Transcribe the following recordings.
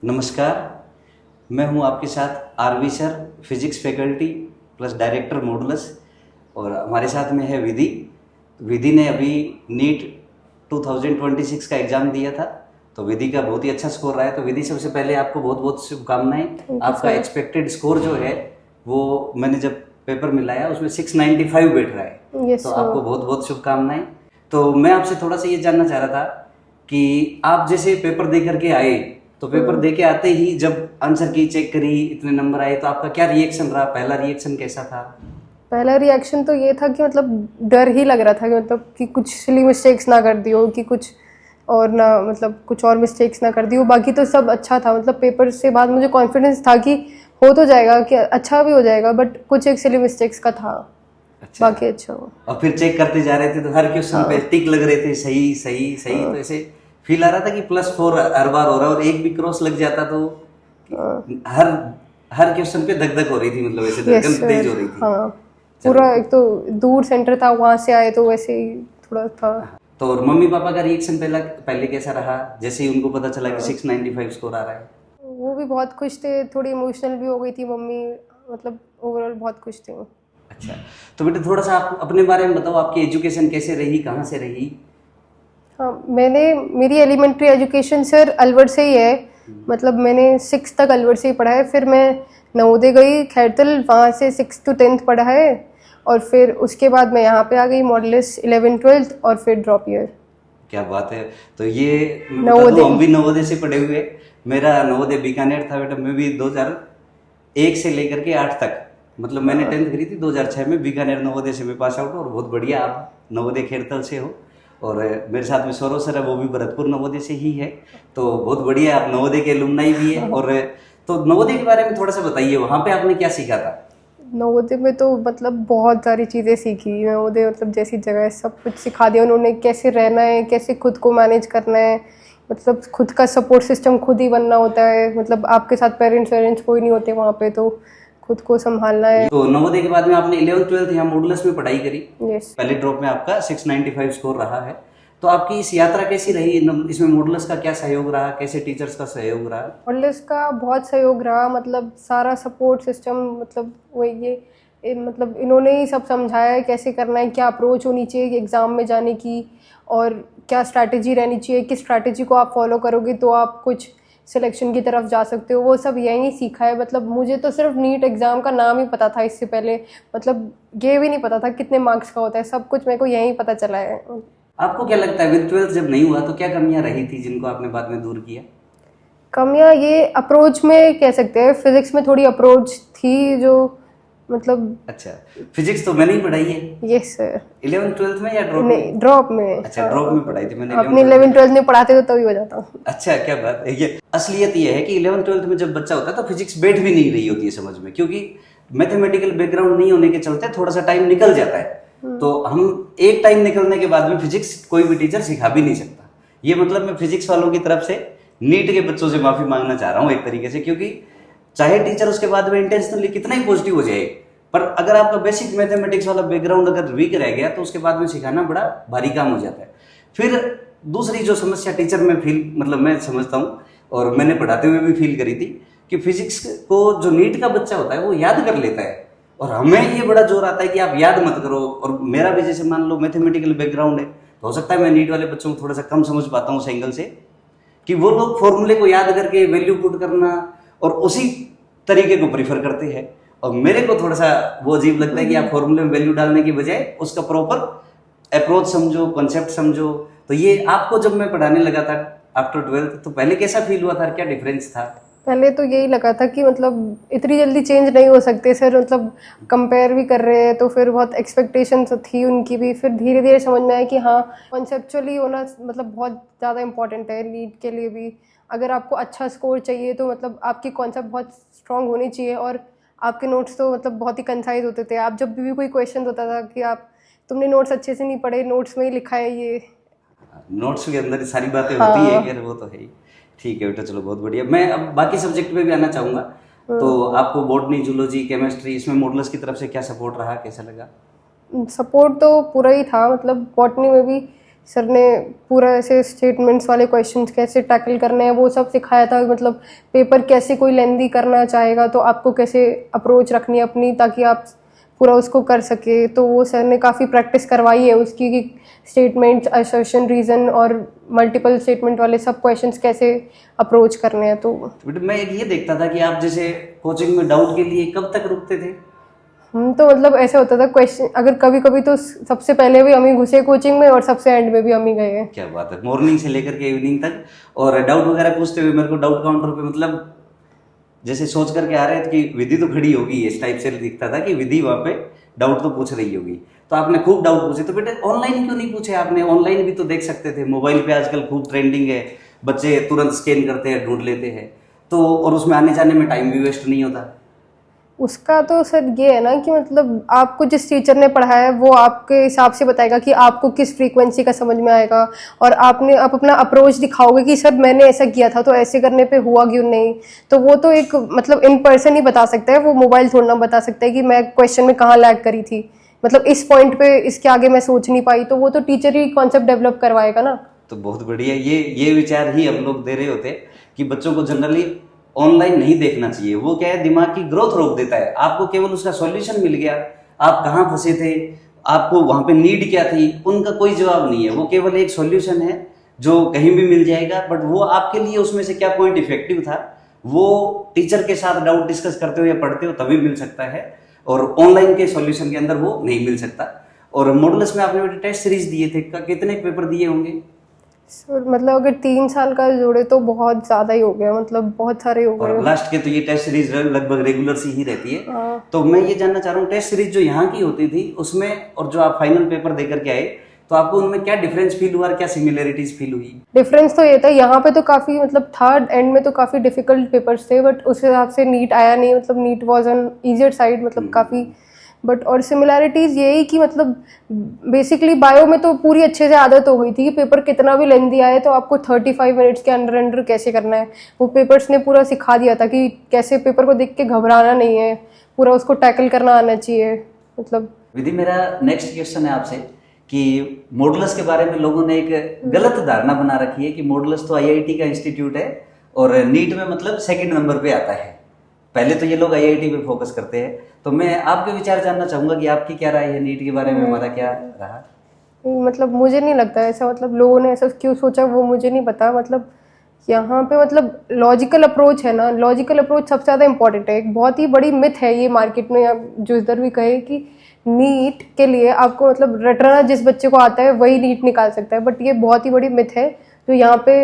नमस्कार। मैं हूं आपके साथ R V sir, physics faculty plus director Modulus. और हमारे साथ में है विधि। विधि ने अभी नीट 2026 का एग्ज़ाम दिया था, तो विधि का बहुत ही अच्छा स्कोर रहा है। तो विधि, सबसे पहले आपको बहुत बहुत शुभकामनाएं। आपका एक्सपेक्टेड स्कोर जो है वो मैंने जब पेपर मिलाया उसमें 695 बैठ रहा है। तो आपको बहुत बहुत शुभकामनाएं। तो मैं आपसे थोड़ा सा ये जानना चाह रहा था कि आप जैसे पेपर दे करके आए, तो पेपर दे के आते ही जब आंसर की चेक करी, इतने नंबर आए, तो आपका क्या रिएक्शन रहा? पहला रिएक्शन कैसा था? पहला रिएक्शन तो ये था कि मतलब डर ही लग रहा था कि मतलब कि कुछ सिली मिस्टेक्स ना कर दी हो, कि कुछ और ना मतलब कुछ और मिस्टेक्स ना कर दी हो। बाकी तो सब अच्छा था। मतलब पेपर से बाद मुझे कॉन्फिडेंस था कि हो तो जाएगा, कि अच्छा भी हो जाएगा, बट कुछ एक सिली मिस्टेक्स का था। अच्छा। बाकी अच्छा हो। और फिर चेक करते जा रहे थे तो हर क्वेश्चन पे टिक लग रहे थे, सही सही सही। तो ऐसे फील आ रहा था कि +4 हर बार हो रहा है, और एक भी क्रॉस लग जाता तो हर हर क्वेश्चन पे धक धक हो रही थी, मतलब ऐसे धड़कन तेज हो रही थी। हाँ, पूरा एक तो दूर सेंटर था, वहां से आए तो वैसे ही थोड़ा था। तो और मम्मी पापा का रिएक्शन पहले कैसा रहा जैसे ही उनको पता चला कि 695 स्कोर आ रहा है? वो भी बहुत खुश थे, थोड़ी इमोशनल भी हो गई थी मम्मी। मतलब ओवरऑल बहुत खुश थी वो। अच्छा। तो बेटे, थोड़ा सा आप अपने बारे में बताओ, आपकी एजुकेशन कैसे रही, कहाँ से रही? हाँ, मेरी एलिमेंट्री एजुकेशन सर अलवर से ही है। मतलब मैंने 6 तक अलवर से ही पढ़ा है। फिर मैं नवोदय गई खैरतल, वहाँ से 6 to 10th पढ़ा है। और फिर उसके बाद मैं यहाँ पे आ गई मॉडलिस 11th 12th, और फिर ड्रॉप ईयर। क्या बात है। तो ये मैं बता दूं, नवोदय। हम भी नवोदय से पढ़े हुए। मेरा नवोदय बीकानेर था बेटा। मैं भी 2001 से लेकर के 8 तक, मतलब मैंने 10th करी थी 2006 में। बीकानेर नवोदय से मैं पास आउट। और बहुत बढ़िया, आप नवोदय खेरतल से हो। और मेरे साथ में सौरव सर है, वो भी भरतपुर नवोदय से ही है। तो बहुत बढ़िया, आप नवोदय के एलुमनाई भी है। और तो नवोदय के बारे में थोड़ा सा बताइए, वहाँ पे आपने क्या सीखा था? नवोदय में तो मतलब बहुत सारी चीज़ें सीखी। नवोदय मतलब जैसी जगह है, सब कुछ सिखा दिया उन्होंने, कैसे रहना है, कैसे खुद को मैनेज करना है। मतलब खुद का सपोर्ट सिस्टम खुद ही बनना होता है। मतलब आपके साथ पेरेंट्स वेरेंट्स कोई नहीं होते वहाँ पे, तो खुद को संभालना है। तो नवोदय के बाद में आपने 11th 12th यहाँ मॉडुलस में पढ़ाई करी। यस। पहले ड्रॉप में आपका 695 स्कोर रहा है। तो आपकी इस यात्रा कैसी रही? इसमें मॉडुलस का क्या सहयोग रहा? कैसे टीचर्स का सहयोग रहा? मॉडलिस का बहुत सहयोग रहा। मतलब सारा सपोर्ट सिस्टम, मतलब वही मतलब इन्होंने ही सब समझाया है कैसे करना है, क्या अप्रोच होनी चाहिए एग्ज़ाम में जाने की, और क्या स्ट्रैटेजी रहनी चाहिए, किस स्ट्रैटेजी को आप फॉलो करोगे तो आप कुछ सिलेक्शन की तरफ जा सकते हो। वो सब यहीं सीखा है। मतलब मुझे तो सिर्फ नीट एग्ज़ाम का नाम ही पता था इससे पहले। मतलब ये भी नहीं पता था कितने मार्क्स का होता है। सब कुछ मेरे को यहीं पता चला है। आपको क्या लगता है, 11th 12th जब नहीं हुआ तो क्या कमियां रही थी जिनको आपने बाद में दूर किया? कमियाँ ये अप्रोच में कह सकते हैं। फिजिक्स में थोड़ी अप्रोच थी जो मतलब। अच्छा। फिजिक्स तो मैंने ही पढ़ाई है। Yes sir. 11th 12th में या ड्रॉप नहीं, में? ड्रॉप में। अच्छा, ड्रॉप में पढ़ाई थी मैंने अपने 11th 12th 11 में। 12 में पढ़ाते तो तभी हो जाता। अच्छा, क्या बात है। ये असलियत ये है कि 11th 12th में जब बच्चा होता है तो फिजिक्स बैठ भी नहीं रही होती है समझ में, क्योंकि मैथमेटिकल बैकग्राउंड नहीं होने के चलते थोड़ा सा टाइम निकल जाता है। तो हम एक टाइम निकलने के बाद में फिजिक्स कोई भी टीचर सिखा भी नहीं सकता। ये मतलब मैं फिजिक्स वालों की तरफ से नीट के बच्चों से माफी मांगना चाह रहा हूँ एक तरीके से, क्योंकि चाहे टीचर उसके बाद में इंटेंशनली कितना ही पॉजिटिव हो जाए, पर अगर आपका बेसिक मैथमेटिक्स वाला बैकग्राउंड अगर वीक रह गया तो उसके बाद में सिखाना बड़ा भारी काम हो जाता है। फिर दूसरी जो समस्या टीचर में मतलब मैं समझता हूँ, और मैंने पढ़ाते हुए भी फील करी थी, कि फिजिक्स को जो नीट का बच्चा होता है वो याद कर लेता है, और हमें ये बड़ा जोर आता है कि आप याद मत करो। और मेरा भी जैसे मान लो मैथमेटिकल बैकग्राउंड है, तो हो सकता है मैं नीट वाले बच्चों को थोड़ा सा कम समझ पाता हूँ उस एंगल से, कि वो लोग फॉर्मूले को याद करके वैल्यू पुट करना और उसी तरीके को प्रीफर करते हैं। और मेरे को थोड़ा सा वो अजीब लगता है कि आप फॉर्मूले में वैल्यू डालने की बजाय उसका प्रॉपर अप्रोच समझो, कॉन्सेप्ट समझो। तो ये आपको जब मैं पढ़ाने लगा था आफ्टर 12th, तो पहले कैसा फील हुआ था, क्या डिफरेंस था? पहले तो यही लगा था कि मतलब इतनी जल्दी चेंज नहीं हो सकते सर। मतलब कंपेयर भी कर रहे हैं तो फिर बहुत एक्सपेक्टेशन तो थी उनकी भी। फिर धीरे धीरे समझ में आया कि हाँ, कॉन्सेप्चुअली होना मतलब बहुत ज़्यादा इंपॉर्टेंट है नीट के लिए भी। अगर आपको अच्छा स्कोर चाहिए तो मतलब आपकी कॉन्सेप्ट बहुत स्ट्रांग होनी चाहिए। और आपके नोट्स तो मतलब बहुत ही कंसाइज होते थे। आप जब भी कोई क्वेश्चन होता था कि आप तुमने नोट्स अच्छे से नहीं पढ़े, नोट्स में ही लिखा है ये। नोट्स के अंदर सारी बातें होती है, हाँ। खैर वो तो है ही। ठीक है बेटा, चलो बहुत बढ़िया। मैं अब बाकी सब्जेक्ट पे भी आना चाहूँगा। तो आपको बॉटनी, जूलॉजी, केमिस्ट्री, इसमें मॉडल्स की तरफ से क्या सपोर्ट रहा, कैसा लगा? सपोर्ट तो पूरा ही था। मतलब बॉटनी में भी सर ने पूरा ऐसे स्टेटमेंट्स वाले क्वेश्चंस कैसे टैकल करने हैं वो सब सिखाया था। मतलब पेपर कैसे कोई लेंदी करना चाहेगा तो आपको कैसे अप्रोच रखनी है अपनी, ताकि आप पूरा उसको कर सके। तो वो सर ने काफ़ी प्रैक्टिस करवाई है उसकी, कि स्टेटमेंट, असर्शन, रीज़न और मल्टीपल स्टेटमेंट वाले सब क्वेश्चंस कैसे अप्रोच करने हैं। तो बेटा मैं ये देखता था कि आप जैसे कोचिंग में डाउट के लिए कब तक रुकते थे? हम तो मतलब ऐसा होता था क्वेश्चन, अगर कभी कभी तो सबसे पहले भी हम ही घुसे कोचिंग में और सबसे एंड में भी हम ही गए हैं। क्या बात है, मॉर्निंग से लेकर के इवनिंग तक। और डाउट वगैरह पूछते हुए मेरे को डाउट काउंटर पे मतलब जैसे सोच करके आ रहे थे कि विधि तो खड़ी होगी, इस टाइप से दिखता था कि विधि वहां पे डाउट तो पूछ रही होगी। तो आपने खूब डाउट पूछे, तो बेटे ऑनलाइन क्यों नहीं पूछे आपने? ऑनलाइन भी तो देख सकते थे, मोबाइल पे आजकल खूब ट्रेंडिंग है, बच्चे तुरंत स्कैन करते हैं, ढूंढ लेते हैं, तो और उसमें आने जाने में टाइम भी वेस्ट नहीं होता। उसका तो सर ये है ना कि मतलब आपको जिस टीचर ने पढ़ाया है वो आपके हिसाब से बताएगा कि आपको किस फ्रीक्वेंसी का समझ में आएगा, और आप अपना अप्रोच दिखाओगे कि सर मैंने ऐसा किया था तो ऐसे करने पे हुआ क्यों नहीं। तो वो तो एक मतलब इन पर्सन ही बता सकता है, वो मोबाइल थोड़ा ना बता सकता है कि मैं क्वेश्चन में कहाँ लैग करी थी, मतलब इस पॉइंट पे इसके आगे मैं सोच नहीं पाई। तो वो तो टीचर ही कॉन्सेप्ट डेवलप करवाएगा ना। तो बहुत बढ़िया, ये विचार ही हम लोग दे रहे होते कि बच्चों को जनरली ऑनलाइन नहीं देखना चाहिए। वो क्या है, दिमाग की ग्रोथ रोक देता है। आपको केवल उसका सॉल्यूशन मिल गया, आप कहाँ फंसे थे, आपको वहां पे नीड क्या थी, उनका कोई जवाब नहीं है। वो केवल एक सॉल्यूशन है जो कहीं भी मिल जाएगा, बट वो आपके लिए उसमें से क्या पॉइंट इफेक्टिव था वो टीचर के साथ डाउट डिस्कस करते हो या पढ़ते हो तभी मिल सकता है, और ऑनलाइन के सॉल्यूशन के अंदर वो नहीं मिल सकता। और मॉडुलस में आपने टेस्ट सीरीज दिए थे, कितने पेपर दिए होंगे? सर मतलब अगर 3 साल का जोड़े तो बहुत ज्यादा ही हो गया, मतलब बहुत सारे हो और गए। लास्ट के तो ये टेस्ट सीरीज लगभग रेगुलर सी ही रहती है। हाँ। तो मैं ये जानना चाह रहा हूँ, टेस्ट सीरीज जो यहाँ की होती थी उसमें और जो आप फाइनल पेपर देकर के आए, तो आपको उनमें क्या डिफरेंस फील हुआ और क्या सिमिलरिटीज फील हुई? डिफरेंस तो ये था, यहाँ पे तो काफ़ी मतलब था, एंड में तो काफ़ी डिफिकल्ट पेपर्स थे, बट उस हिसाब से नीट आया नहीं, मतलब NEET was on easier side, मतलब काफ़ी। बट और सिमिलैरिटीज़ यही कि मतलब बेसिकली बायो में तो पूरी अच्छे से आदत हो गई थी कि पेपर कितना भी लेंदी आए तो आपको 35 मिनट्स के अंडर अंडर कैसे करना है। वो पेपर्स ने पूरा सिखा दिया था कि कैसे पेपर को देख के घबराना नहीं है, पूरा उसको टैकल करना आना चाहिए। मतलब विधि, मेरा नेक्स्ट क्वेश्चन है आपसे कि मॉडुलस के बारे में लोगों ने एक गलत धारणा बना रखी है कि मॉडुलस तो आईआईटी का इंस्टीट्यूट है और नीट में मतलब सेकंड नंबर पे आता है। पहले तो ये लोग आईआईटी पे फोकस करते हैं, तो मैं आपके विचार जानना चाहूंगा कि आपकी क्या राय है नीट के बारे में, हमारा क्या रहा? मतलब मुझे नहीं लगता ऐसा, मतलब लोगों ने ऐसा क्यों सोचा वो मुझे नहीं पता। मतलब यहाँ पे मतलब लॉजिकल अप्रोच है ना, लॉजिकल अप्रोच सबसे ज़्यादा इंपॉर्टेंट है। एक बहुत ही बड़ी मिथ है ये मार्केट में, या जो इधर भी कहे कि नीट के लिए आपको मतलब रटना जिस बच्चे को आता है वही नीट निकाल सकता है, बट ये बहुत ही बड़ी मिथ है जो यहाँ पे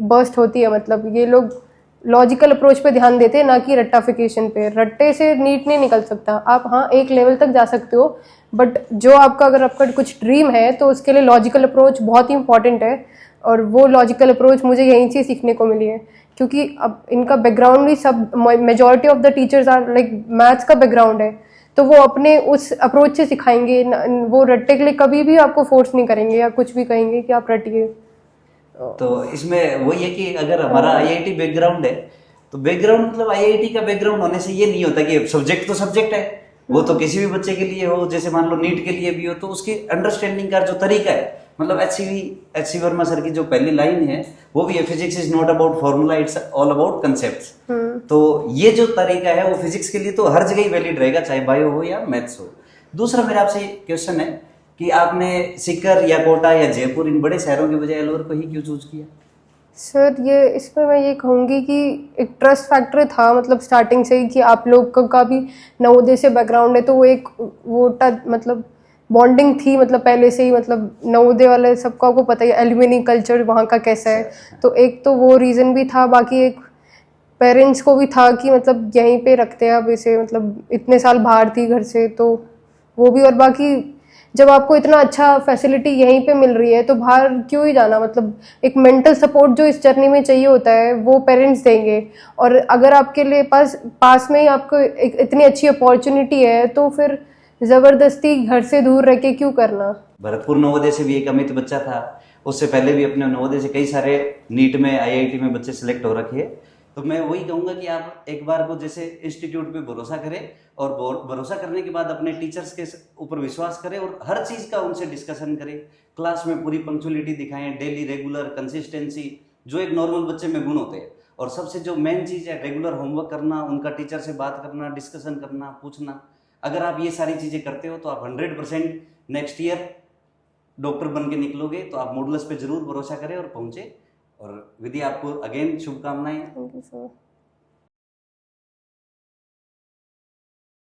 बर्स्ट होती है। मतलब ये लोग लॉजिकल अप्रोच पे ध्यान देते हैं, ना कि रट्टाफिकेशन पे। रट्टे से नीट नहीं निकल सकता आप, हाँ एक लेवल तक जा सकते हो, बट जो आपका अगर आपका कुछ ड्रीम है तो उसके लिए लॉजिकल अप्रोच बहुत ही इंपॉर्टेंट है। और वो लॉजिकल अप्रोच मुझे यहीं से सीखने को मिली है, क्योंकि अब इनका बैकग्राउंड भी सब, majority of the teachers are like maths का बैकग्राउंड है, तो वो अपने उस अप्रोच से सिखाएंगे। वो रट्टे के लिए कभी भी आपको फोर्स नहीं करेंगे या कुछ भी कहेंगे कि आप रटिए। तो इसमें वही है कि अगर हमारा आईआईटी बैकग्राउंड है तो बैकग्राउंड मतलब आईआईटी का बैकग्राउंड होने से ये नहीं होता कि सब्जेक्ट तो सब्जेक्ट है, वो तो किसी भी बच्चे के लिए हो, जैसे मान लो नीट के लिए भी हो, तो उसकी अंडरस्टैंडिंग का जो तरीका है, मतलब एच सी वर्मा सर की जो पहली लाइन है वो भी है, physics is not about formula, it's all about concepts. तो ये जो तरीका है वो फिजिक्स के लिए तो हर जगह ही वैलिड रहेगा, चाहे बायो हो या मैथ्स हो। दूसरा मेरा आपसे क्वेश्चन है कि आपने सीकर या कोटा या जयपुर इन बड़े शहरों के बजाय अलवर को ही क्यों चूज किया? सर ये इसमें मैं ये कहूँगी कि एक ट्रस्ट फैक्टर था, मतलब स्टार्टिंग से ही, कि आप लोग का भी नवोदय से बैकग्राउंड है, तो वो एक वो मतलब बॉन्डिंग थी, मतलब पहले से ही। मतलब नवोदय वाले सबको आपको पता ही है एल्यूमिनी कल्चर वहाँ का कैसा है, तो एक तो वो रीज़न भी था। बाकी एक पेरेंट्स को भी था कि मतलब यहीं पे रखते हैं अब इसे, मतलब इतने साल बाहर थी घर से, तो वो भी। और बाकी जब आपको इतना अच्छा फैसिलिटी यहीं पे मिल रही है तो बाहर क्यों ही जाना। मतलब एक मेंटल सपोर्ट जो इस जर्नी में चाहिए होता है वो पेरेंट्स देंगे, और अगर आपके लिए पास में ही आपको एक इतनी अच्छी अपॉर्चुनिटी है तो फिर ज़बरदस्ती घर से दूर रह के क्यों करना। भरतपुर नवोदय से भी एक अमित बच्चा था, उससे पहले भी अपने नवोदय से कई सारे नीट में आईआईटी में बच्चे सिलेक्ट हो रखे हैं। तो मैं वही कहूंगा कि आप एक बार को जैसे इंस्टीट्यूट पे भरोसा करें और भरोसा करने के बाद अपने टीचर्स के ऊपर विश्वास करें और हर चीज का उनसे डिस्कशन करें, क्लास में पूरी पंक्चुअलिटी दिखाएं, डेली रेगुलर कंसिस्टेंसी, जो एक नॉर्मल बच्चे में गुण होते हैं। और सबसे जो मेन चीज है रेगुलर होमवर्क करना, उनका टीचर से बात करना, डिस्कशन करना, पूछना। अगर आप ये सारी चीजें करते हो तो आप 100% नेक्स्ट ईयर डॉक्टर बन के निकलोगे। तो आप मॉडुलस पे जरूर भरोसा करें और पहुंचे। और विधि आपको अगेन शुभकामनाएं। Thank you sir.